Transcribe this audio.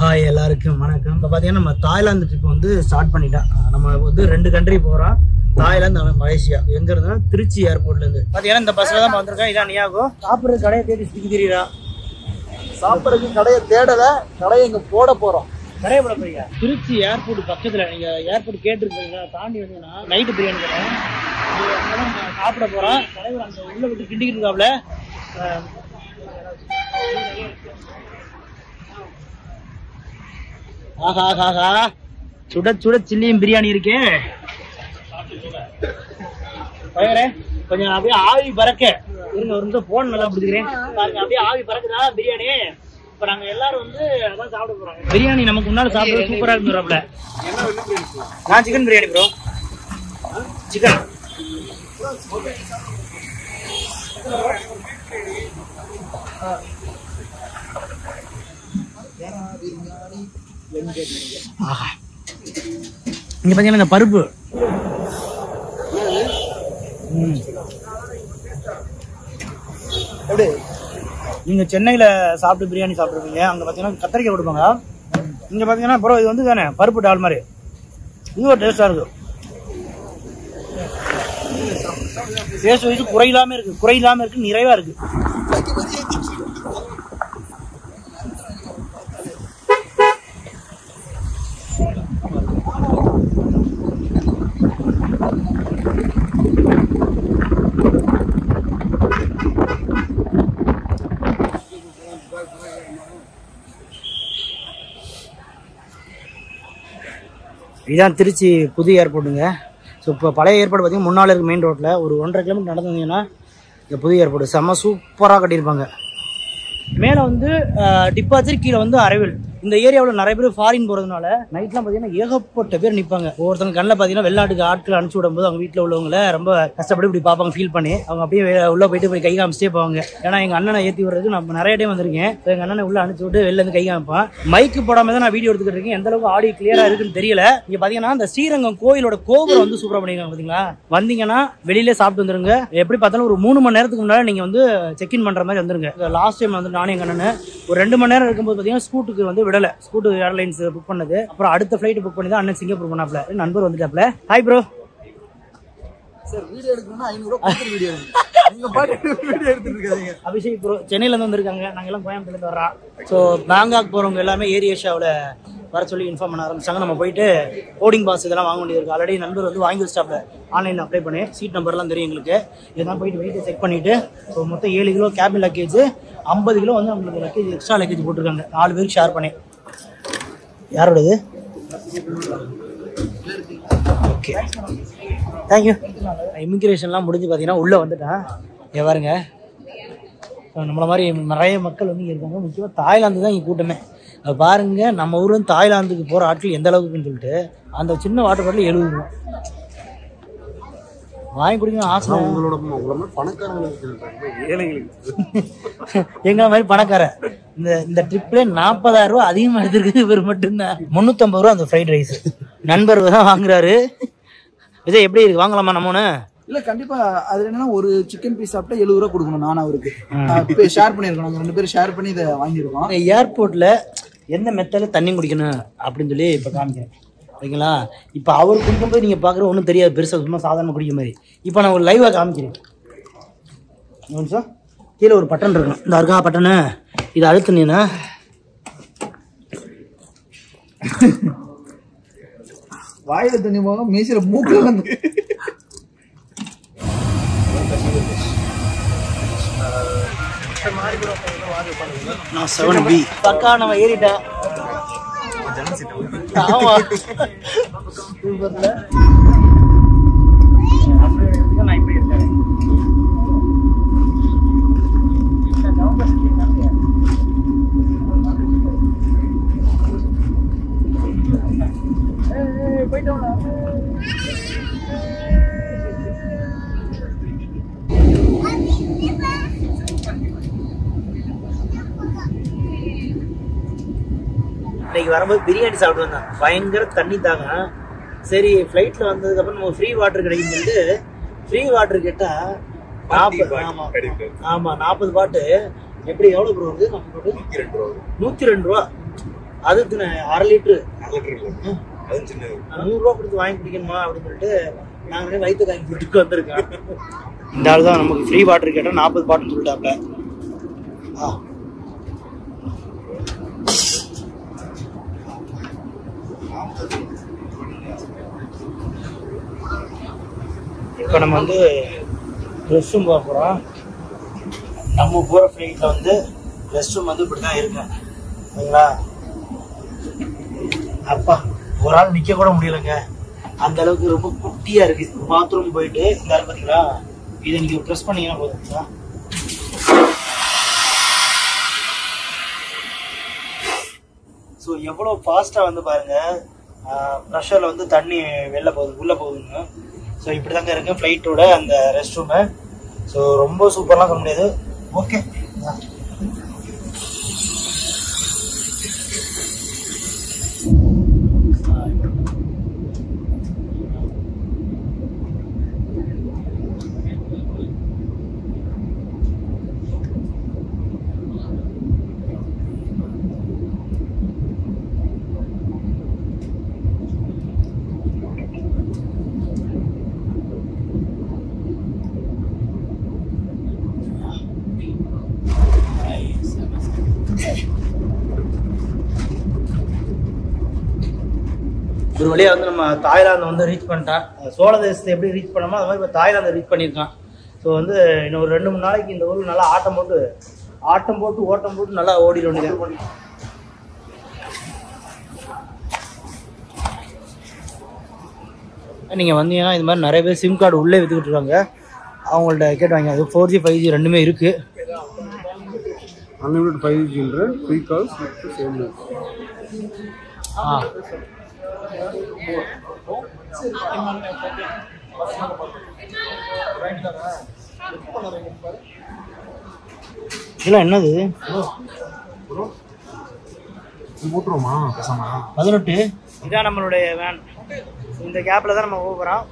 Hi எல்லாருக்கும் வணக்கம். இப்போ பார்த்தீங்கன்னா நம்ம தாய்லாந்து ட்ரிப் வந்து ஸ்டார்ட் பண்ணிட்டோம். நம்ம வந்து 2 கண்ட்ரி போகிறோம், தாய்லாந்து மலேசியா. எங்க இருந்தா திருச்சி ஏர்போர்ட்லேருந்து பார்த்தீங்கன்னா இந்த பஸ்ஸில் தான் வந்திருக்கோம். இதான் நியாகோ. சாப்பிட்றது கடையை தேடி சுற்றி தெரியுறா. சாப்பிட்றதுக்கு கடையை தேடலை, கடையை இங்கே போட போகிறோம். கடையை போட போறீங்க திருச்சி ஏர்போர்ட் பக்கத்தில். நீங்கள் ஏர்போர்ட் கேட்டுருக்கீங்களா, தாண்டி வந்தீங்கன்னா நைட்டு பிரியாணி கடை சாப்பிட போகிறோம். தலைவர் அங்கே உள்ள விட்டு கிண்டிக்கிட்டு இருக்காப்ல. ஆஹா ஆஹா, சுட சுட சில்லியும் பிரியாணி இருக்கு. கொஞ்சம் அப்படியே ஆவி பறக்க இருங்க, ஒரு நிமிஷம் போன் நல்லா பிடிச்சிக்கிறேன் பாருங்க. அப்படியே ஆவி பறக்குதா பிரியாணி. இப்ப நாங்க எல்லாரும் வந்து அதான் சாப்பிட போறோம். பிரியாணி நமக்கு முன்னாடி சாப்பிட சூப்பரா இருக்குறாப்ல. நான் சிக்கன் பிரியாணி ப்ரோ. சிக்கன் இங்க பாத்தீங்கன்னா இந்த பருப்பு எப்படி நீங்க சென்னையில சாப்பிட்டு பிரியாணி சாப்பிட்டுருப்பீங்க, அங்க பாத்தீங்கன்னா கத்திரிக்காய் கொடுப்பாங்க. இங்க பாத்தீங்கன்னா ப்ரோ இது வந்து தானே பருப்பு டால் மாதிரி. இது ஒரு டேஸ்டா இருக்கு. டேஸ்ட் வைஸ் குறையில்லாம இருக்கு, நிறைவா இருக்கு. இதுதான் திருச்சி புது ஏர்போர்ட்டுங்க. ஸோ இப்போ பழைய ஏர்போர்ட் பார்த்தீங்கன்னா முன்னால் இருக்குது மெயின் ரோட்டில். ஒரு 1.5 கிலோமீட்டர் நடந்து வந்தீங்கன்னா இந்த புது ஏர்போர்ட் செம்ம சூப்பராக கட்டியிருப்பாங்க. மேலே வந்து டிப்பாச்சர், கீழே வந்து அரைவில். இந்த ஏரியாவில் நிறைய பேர் ஃபாரின் போகிறதுனால நைட்லாம் பார்த்தீங்கன்னா ஏகப்பட்ட பேர் நிற்பாங்க. ஒவ்வொருத்தங்க கண்ணில் பார்த்தீங்கன்னா வெளிநாட்டுக்கு ஆட்கள் அனுப்பிச்சு விடும்போது அவங்க வீட்டில் உள்ளவங்கள ரொம்ப கஷ்டப்பட்டு இப்படி பார்ப்பாங்க, ஃபீல் பண்ணி. அவங்க அப்படியே உள்ளே போயிட்டு போய் கை காமிச்சிட்டே போவாங்க. ஏன்னா எங்கள் அண்ணனை ஏற்றி விடுறதுக்கு நான் நிறைய டைம் வந்திருக்கேன். எங்கள் அண்ணனை உள்ளே அனுப்பிச்சு விட்டு வெளில இருந்து கை காமிப்பான். மைக்கு போடாமல் தான் நான் வீடியோ எடுத்துக்கிட்டு இருக்கேன். எந்த அளவுக்கு ஆடியோ கிளியராக இருக்குன்னு தெரியல. இங்கே பார்த்தீங்கன்னா இந்த ஸ்ரீரங்கம் கோயிலோட கோபுரம் வந்து சூப்பராக பண்ணிருக்காங்க. பார்த்தீங்களா, வந்தீங்கன்னா வெளியிலே சாப்பிட்டு வந்துருங்க. எப்படி பார்த்தாலும் ஒரு 3 மணி நேரத்துக்கு முன்னாடி நீங்கள் வந்து செக்இன் பண்ணுற மாதிரி வந்துருங்க. லாஸ்ட் டைம் வந்து நானே எங்கள் அண்ணன் ஒரு 2 மணி நேரம் இருக்கும்போது பார்த்தீங்கன்னா ஸ்கூட்டுக்கு வந்து விடலை. ஸ்கூட்டு ஏர்லைன்ஸ் புக் பண்ணது. அப்புறம் அடுத்த ஃபிளைட் புக் பண்ணி தான் அண்ணன் சிங்கப்பூர் பண்ணாப்ல. நண்பர் வந்துட்டாப்ல. Hi bro. சார் வீடியோ எடுக்கணும்னா 500 ரூபாய் வீடியோ நீங்க பாட்டு வீடியோ எடுத்துட்டு இருக்காதீங்க. அபிஷேக் ப்ரோ சென்னையில இருந்து வந்திருக்காங்க. நாங்க எல்லாம் கோயம்புத்தூர்ல இருந்து வர்றோம். ஸோ பேங்காக் போறவங்க எல்லாமே ஏர் ஏஷியாவில் வர சொல்லி இன்ஃபார்ம் பண்ண ஆரம்பிச்சாங்க. நம்ம போயிட்டு போர்டிங் பாஸ் இதெல்லாம் வாங்க வேண்டியது இருக்கு. ஆல்ரெடி நண்பர் வந்து வாங்கி வச்சிட்டாப்ல, ஆன்லைனில் அப்ளை பண்ணி. சீட் நம்பர்லாம் தெரியும் எங்களுக்கு. இதெல்லாம் போயிட்டு வெயிட்டை செக் பண்ணிட்டு ஸோ மொத்தம் 7 கிலோ கேபின் லக்கேஜ், 50 கிலோ வந்து அவங்களுக்கு லக்கேஜ் எக்ஸ்ட்ரா லக்கேஜ் போட்டிருக்காங்க. 4 பேருக்கு ஷேர் பண்ணி. யாரோடது? Okay, thank you. இமிக்ரேஷன்லாம் முடிஞ்சு பார்த்தீங்கன்னா உள்ளே வந்துட்டேன். பாருங்க, நம்மளை மாதிரி நிறைய மக்கள் வந்து இங்கே இருக்காங்க. முக்கியமாக தாய்லாந்து தான் இங்கே கூட்டமே. அது பாருங்க, நம்ம ஊர் வந்து தாய்லாந்துக்கு போகிற ஆட்கள் எந்த அளவுக்குன்னு சொல்லிட்டு அந்த சின்ன வாட்டர் பாட்டில் 70 ரூபா வாங்கி குடிக்கணும் ஆசை. உங்களோட பணக்காரங்களுக்கு எங்களை மாதிரி பணக்கார இந்த ட்ரிப்ல 40,000 ரூபா அதிகமாக எடுத்துருக்கு. இவர் மட்டும்தான் 350 ரூபா அந்த ஃப்ரைட் ரைஸ். நண்பர் தான் வாங்குறாரு. விஜய் எப்படி இருக்கு, வாங்கலாமா நம்மனு? இல்ல கண்டிப்பா. அது என்னன்னா ஒரு சிக்கன் பீஸ் சாப்பிட்டா 70 ரூபா கொடுக்கணும். நானும் அவருக்கு ஷேர் பண்ணிருக்கோம். நாங்க 2 பேரும் ஷேர் பண்ணி இதை வாங்கியிருக்கோம். ஏர்போர்ட்ல எந்த மெத்தட்ல தண்ணி குடிக்கணும் அப்படின்னு சொல்லி இப்ப காமிக்கிறேன். ஓகேங்களா? இப்போ அவர் குடிக்கும்போது நீங்கள் பார்க்குற ஒன்றும் தெரியாது, பெருசாக சும்மா சாதாரண குடிக்கிற மாதிரி. இப்போ நான் ஒரு லைவாக காமிக்கிறேன். சார் கீழே ஒரு பட்டன் இருக்கும், இந்த இருக்கா பட்டனு, இதை அழுத்துனீங்கன்னா வாயில தண்ணி போக மீசில மூக்குல வந்து நான் 7B பக்கா நம்ம ஏறிட்டேன். ஆமா, நான் இப்படி இருக்கேன். போயிட்டோம். இன்னைக்கு வரும்போது பிரியாணி சாப்பிட்டு வந்தேன். பயங்கர தண்ணி தாங்க. சரி ஃப்ளைட்ல வந்ததுக்கப்புறம் நம்ம ஃப்ரீ வாட்டர் கிடைக்கும் சொல்லிட்டு ஃப்ரீ வாட்டர் கேட்டா 40 பாட்டு எப்படி எவ்வளவு ப்ரோ வருது? 102 ரூபா. அதுக்கு 1/2 லிட்டரு அது சின்ன 100 ரூபா கொடுத்து வாங்கி குடிக்கணுமா அப்படின்னு சொல்லிட்டு நாங்களே வயிற்று காய்ச்சி போட்டுக்கு வந்திருக்கோம். இந்த ஆள் தான் நமக்கு ஃப்ரீ வாட்டர் கேட்டால் 40 பாட்டில் சொல்லிட்டாப்ல. இப்போ நம்ம வந்து ரெஸ்ட் ரூம் போக போகிறோம். நம்ம போகிற ஃப்ளைட்டில் வந்து ரெஸ்ட் ரூம் வந்து இப்படி தான் இருக்கும் சரிங்களா. அப்பா ஒரு ஆள் நிற்க கூட முடியலைங்க, அந்த அளவுக்கு ரொம்ப குட்டியாக இருக்குது. பாத்ரூம் போயிட்டு இந்த ஆள் பார்த்தீங்களா, இதை நீங்கள் ப்ரெஸ் பண்ணீங்கன்னா போதும். ஸோ எவ்வளோ ஃபாஸ்ட்டாக வந்து பாருங்கள், ப்ரெஷரில் வந்து தண்ணி வெளில போகுது உள்ளே போகுதுங்க. ஸோ இப்படி தாங்க இருக்குது ஃப்ளைட்டோட அந்த ரெஸ்ட் ரூமு. ஸோ ரொம்ப சூப்பர்லாம் சொல்ல முடியாது. ஓகே ஒரு வழியாக வந்து நம்ம தாய்லாந்து வந்து ரீச் பண்ணிட்டான். சோழ தேசத்தை எப்படி ரீச் பண்ணோமோ அது மாதிரி இப்போ தாய்லாந்து ரீச் பண்ணியிருக்கான். ஸோ வந்து இன்னும் ஒரு 2-3 நாளைக்கு இந்த ஊரில் நல்லா ஆட்டம் போட்டு ஓட்டம் போட்டு நல்லா ஓடிட வேண்டியது. நீங்கள் வந்தீங்கன்னா இது மாதிரி நிறைய பேர் சிம் கார்டு உள்ளே விற்றுக்கிட்டு இருக்காங்க. அவங்கள்ட்ட கேட்டு வாங்க. அது 4G 5G ரெண்டுமே இருக்குது. Unlimited 5G free calls same. இதெல்லாம் என்னது? மூட்டுருமா பேசாம 18. இதான் நம்மளுடைய வேன். இந்த கேப்ல தான் நம்ம போகிறோம்.